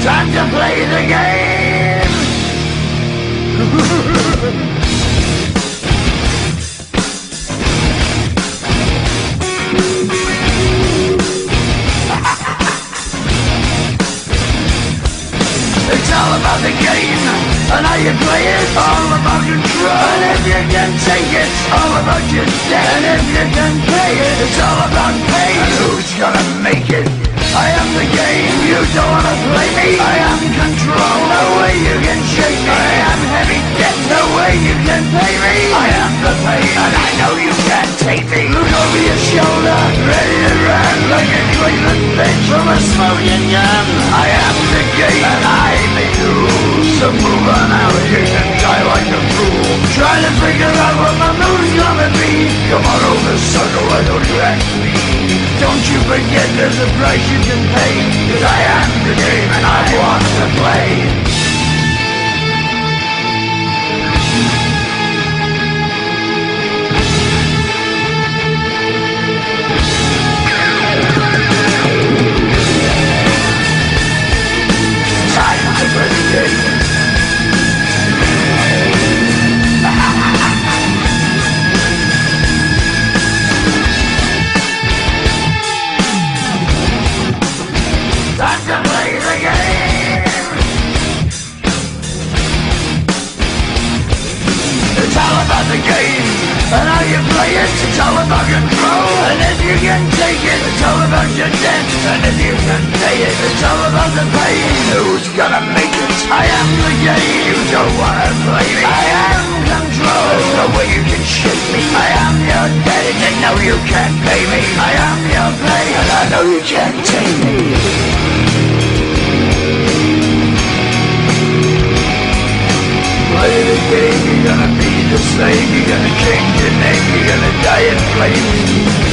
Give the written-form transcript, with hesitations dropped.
Time to play the game. It's all about the game and how you play it. All about control, and if you can take it, all about your debt. And if you can pay it, it's all about pain. And who's gonna make it? I am the game, you don't wanna play me. I am control, no way you can shake me. I am heavy debt, no way you can pay me. I am the pain, and I know you can't take me. Look over your shoulder, ready to run like a Cleveland bitch from a smoking gun. I am the game, and I may lose. So move on out, you can die like a fool. Trying to figure out what my move's gonna be. Come on over, sucker, why don't you ask me? Don't you forget there's a price you can pay. 'Cause I am the game and I want to play. Time to play the game. Time to play the game. It's all about the game and how you play it. It's all about control, and if you can take it, it's all about your debt. And if you can pay it, it's all about the pain. Who's gonna make it? I am the game. You don't wanna play me. I am control. There's no way you can shake me. I am your debt, and you know you can't pay me. I am your pain, and I know you can't take me. Play the game, you're gonna be the same. You're gonna change your name, you're gonna die in flames.